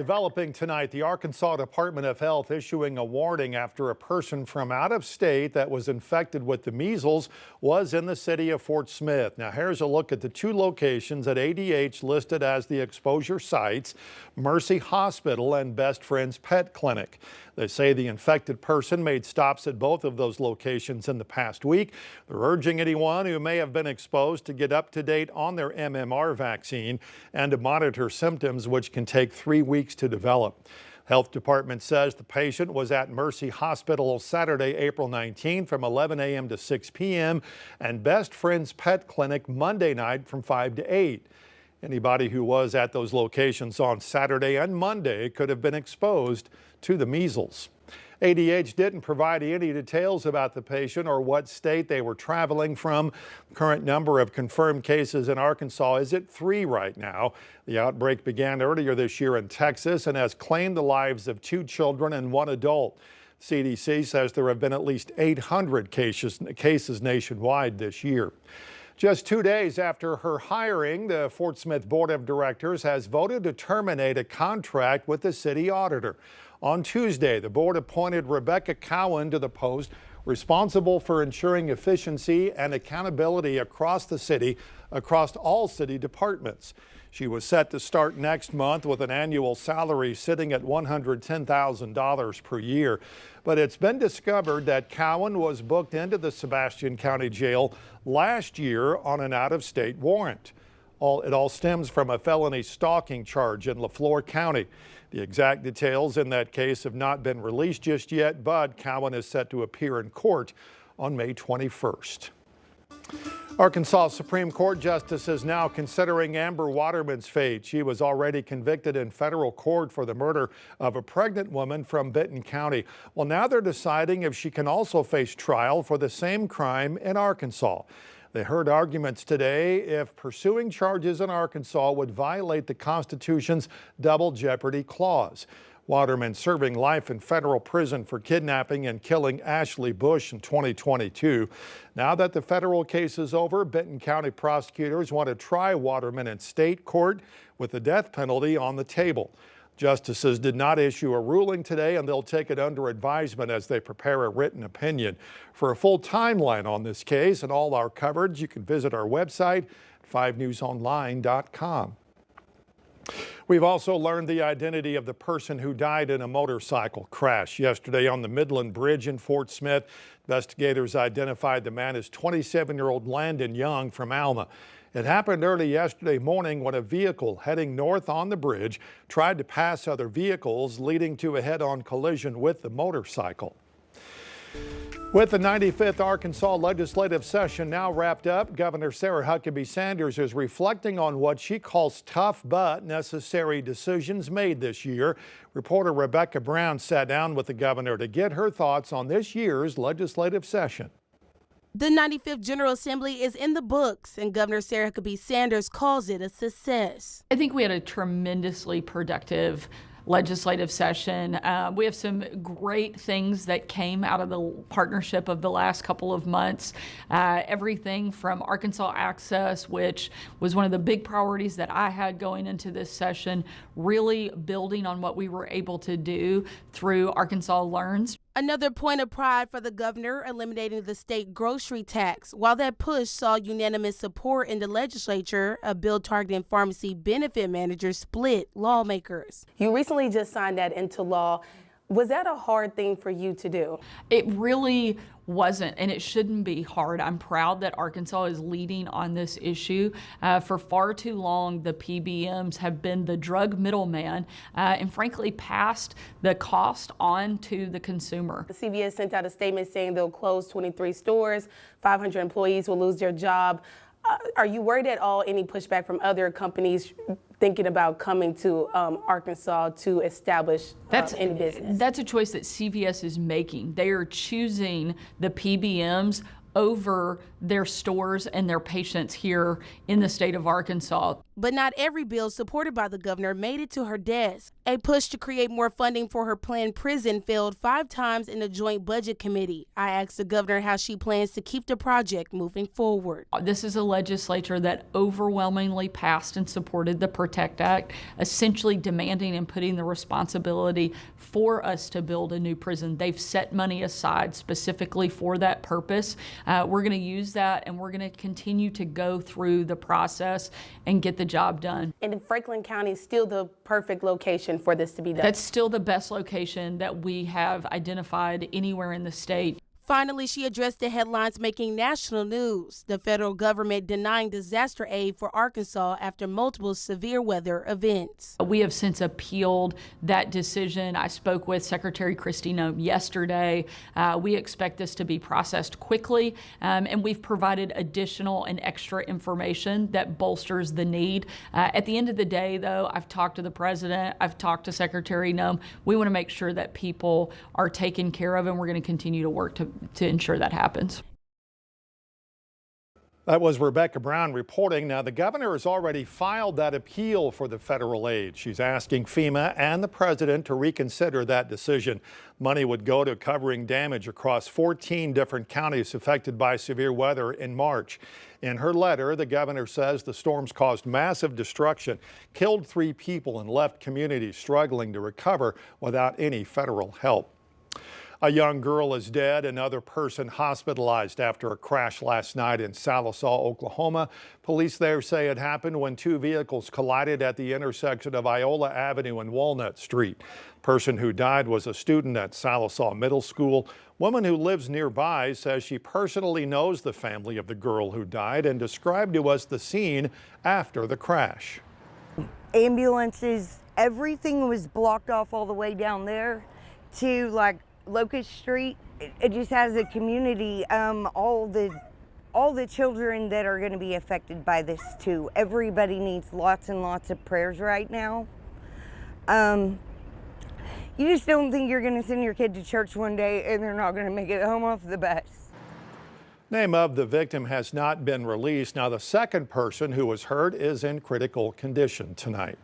Developing tonight, the Arkansas Department of Health issuing a warning after a person from out of state that was infected with the measles was in the city of Fort Smith. Now, here's a look at the two locations at ADH listed as the exposure sites, Mercy Hospital and Best Friends Pet Clinic. They say the infected person made stops at both of those locations in the past week. They're urging anyone who may have been exposed to get up to date on their MMR vaccine and to monitor symptoms, which can take 3 weeks to develop. Health Department says the patient was at Mercy Hospital Saturday, April 19 from 11 a.m. to 6 p.m. and Best Friends Pet Clinic Monday night from 5 to 8. Anybody who was at those locations on Saturday and Monday could have been exposed to the measles. ADH didn't provide any details about the patient or what state they were traveling from. Current number of confirmed cases in Arkansas is at 3 right now. The outbreak began earlier this year in Texas and has claimed the lives of 2 children and 1 adult. CDC says there have been at least 800 cases nationwide this year. Just 2 days after her hiring, the Fort Smith Board of Directors has voted to terminate a contract with the city auditor. On Tuesday, the board appointed Rebecca Cowan to the post, responsible for ensuring efficiency and accountability across the city, across all city departments. She was set to start next month with an annual salary sitting at $110,000 per year. But it's been discovered that Cowan was booked into the Sebastian County Jail last year on an out-of-state warrant. It all stems from a felony stalking charge in LaFleur County. The exact details in that case have not been released just yet, but Cowan is set to appear in court on May 21st. Arkansas Supreme Court Justice is now considering Amber Waterman's fate. She was already convicted in federal court for the murder of a pregnant woman from Benton County. Well, now they're deciding if she can also face trial for the same crime in Arkansas. They heard arguments today if pursuing charges in Arkansas would violate the Constitution's double jeopardy clause. Waterman serving life in federal prison for kidnapping and killing Ashley Bush in 2022. Now that the federal case is over, Benton County prosecutors want to try Waterman in state court with the death penalty on the table. Justices did not issue a ruling today, and they'll take it under advisement as they prepare a written opinion. For a full timeline on this case and all our coverage, you can visit our website, 5newsonline.com. We've also learned the identity of the person who died in a motorcycle crash yesterday on the Midland Bridge in Fort Smith. Investigators identified the man as 27-year-old Landon Young from Alma. It happened early yesterday morning when a vehicle heading north on the bridge tried to pass other vehicles, leading to a head-on collision with the motorcycle. With the 95th Arkansas legislative session now wrapped up, Governor Sarah Huckabee Sanders is reflecting on what she calls tough but necessary decisions made this year. Reporter Rebecca Brown sat down with the governor to get her thoughts on this year's legislative session. The 95th General Assembly is in the books, and Governor Sarah Huckabee Sanders calls it a success. I think we had a tremendously productive legislative session. We have some great things that came out of the partnership of the last couple of months. Everything from Arkansas Access, which was one of the big priorities that I had going into this session, really building on what we were able to do through Arkansas Learns. Another point of pride for the governor, eliminating the state grocery tax. While that push saw unanimous support in the legislature, a bill targeting pharmacy benefit managers split lawmakers. You recently just signed that into law. Was that a hard thing for you to do? It really wasn't, and it shouldn't be hard. I'm proud that Arkansas is leading on this issue. For far too long, the PBMs have been the drug middleman and frankly passed the cost on to the consumer. The CVS sent out a statement saying they'll close 23 stores, 500 employees will lose their job. Are you worried at all any pushback from other companies thinking about coming to Arkansas to establish any business? That's a choice that CVS is making. They are choosing the PBMs over their stores and their patients here in the state of Arkansas. But not every bill supported by the governor made it to her desk. A push to create more funding for her planned prison failed 5 times in the Joint Budget Committee. I asked the governor how she plans to keep the project moving forward. This is a legislature that overwhelmingly passed and supported the PROTECT Act, essentially demanding and putting the responsibility for us to build a new prison. They've set money aside specifically for that purpose. We're going to use that, and we're going to continue to go through the process and get the job done. And Franklin County is still the perfect location for this to be done. That's still the best location that we have identified anywhere in the state. Finally, she addressed the headlines making national news. The federal government denying disaster aid for Arkansas after multiple severe weather events. We have since appealed that decision. I spoke with Secretary Kristi Noem yesterday. We expect this to be processed quickly, and we've provided additional and extra information that bolsters the need. At the end of the day, though, I've talked to the president, I've talked to Secretary Noem. We want to make sure that people are taken care of, and we're going to continue to work to ensure that happens. That was Rebecca Brown reporting. Now, the governor has already filed that appeal for the federal aid. She's asking FEMA and the president to reconsider that decision. Money would go to covering damage across 14 different counties affected by severe weather in March. In her letter, the governor says the storms caused massive destruction, killed 3 people, and left communities struggling to recover without any federal help. A young girl is dead, another person hospitalized after a crash last night in Salisaw, Oklahoma. Police there say it happened when 2 vehicles collided at the intersection of Iola Avenue and Walnut Street. The person who died was a student at Salisaw Middle School. Woman who lives nearby says she personally knows the family of the girl who died and described to us the scene after the crash. Ambulances, everything was blocked off all the way down there to Locust Street. It just has a community, all the children that are going to be affected by this too. Everybody needs lots and lots of prayers right now. You just don't think you're going to send your kid to church one day and they're not going to make it home off the bus. Name of the victim has not been released. Now, the second person who was hurt is in critical condition tonight.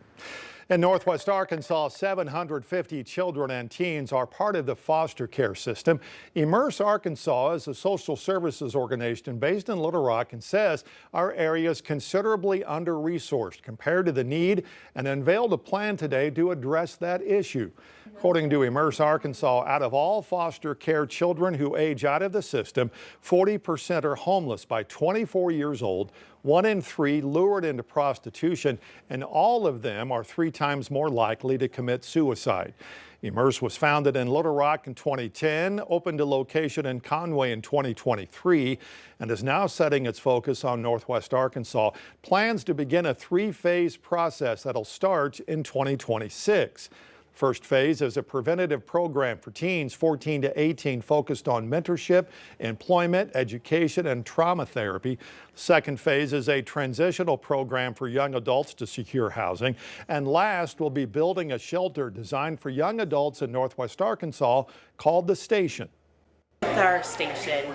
In Northwest Arkansas, 750 children and teens are part of the foster care system. Immerse Arkansas is a social services organization based in Little Rock and says our area is considerably under-resourced compared to the need and unveiled a plan today to address that issue. According to Immerse Arkansas, out of all foster care children who age out of the system, 40% are homeless by 24 years old. 1 in 3 lured into prostitution, and all of them are 3 times more likely to commit suicide. Immerse was founded in Little Rock in 2010, opened a location in Conway in 2023, and is now setting its focus on Northwest Arkansas. Plans to begin a 3-phase process that'll start in 2026. First phase is a preventative program for teens 14 to 18 focused on mentorship, employment, education, and trauma therapy. Second phase is a transitional program for young adults to secure housing. And last, we'll be building a shelter designed for young adults in Northwest Arkansas called The Station. With our station,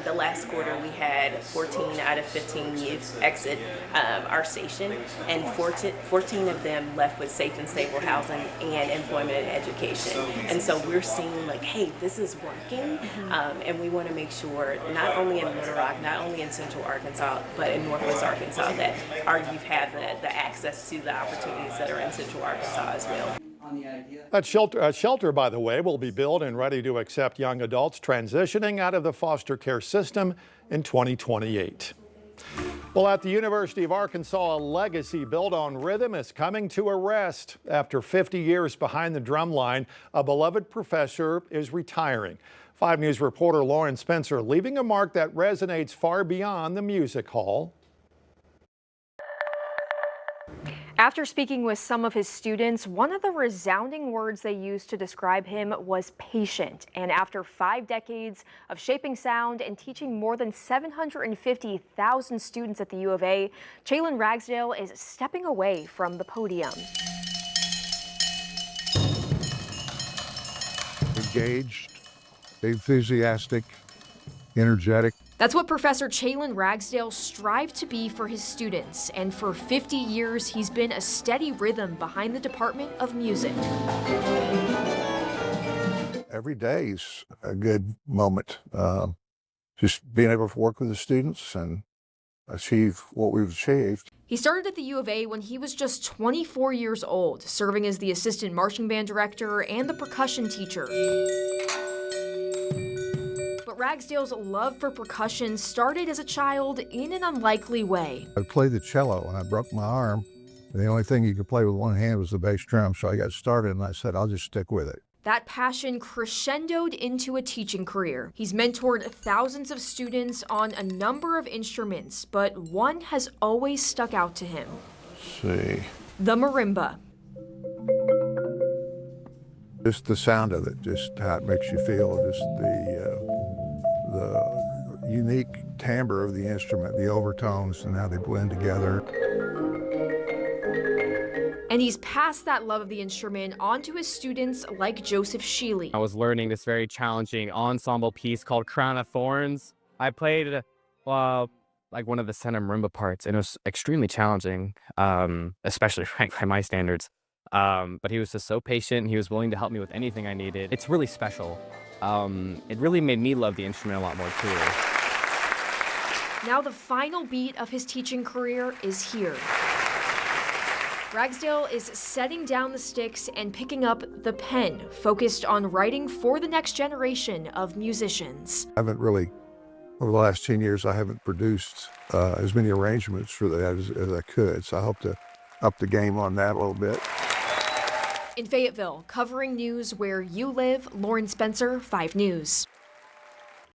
the last quarter we had 14 out of 15 youth exit our station, and 14 of them left with safe and stable housing and employment and education. And so we're seeing hey, this is working, and we want to make sure not only in Little Rock, not only in Central Arkansas, but in Northwest Arkansas that our youth have the access to the opportunities that are in Central Arkansas as well. That shelter, by the way, will be built and ready to accept young adults transitioning out of the foster care system in 2028. Well, at the University of Arkansas, a legacy built on rhythm is coming to a rest. After 50 years behind the drumline, a beloved professor is retiring. 5 News reporter Lauren Spencer leaving a mark that resonates far beyond the music hall. After speaking with some of his students, one of the resounding words they used to describe him was patient. And after 5 decades of shaping sound and teaching more than 750,000 students at the U of A, Chalon Ragsdale is stepping away from the podium. Engaged, enthusiastic, energetic. That's what Professor Chalon Ragsdale strived to be for his students, and for 50 years he's been a steady rhythm behind the Department of Music. Every day's a good moment. Just being able to work with the students and achieve what we've achieved. He started at the U of A when he was just 24 years old, serving as the assistant marching band director and the percussion teacher. But Ragsdale's love for percussion started as a child in an unlikely way. I played the cello and I broke my arm. The only thing you could play with one hand was the bass drum, so I got started and I said, I'll just stick with it. That passion crescendoed into a teaching career. He's mentored thousands of students on a number of instruments, but one has always stuck out to him. Let's see. The marimba. Just the sound of it, just how it makes you feel, just the unique timbre of the instrument, the overtones and how they blend together. And he's passed that love of the instrument on to his students like Joseph Sheely. I was learning this very challenging ensemble piece called Crown of Thorns. I played like one of the center marimba parts, and it was extremely challenging, especially by my standards. But he was just so patient. He was willing to help me with anything I needed. It's really special. It really made me love the instrument a lot more too. Now the final beat of his teaching career is here. Ragsdale is setting down the sticks and picking up the pen, focused on writing for the next generation of musicians. I haven't really, over the last 10 years, I haven't produced as many arrangements for that as I could, so I hope to up the game on that a little bit. In Fayetteville, covering news where you live, Lauren Spencer, 5 News.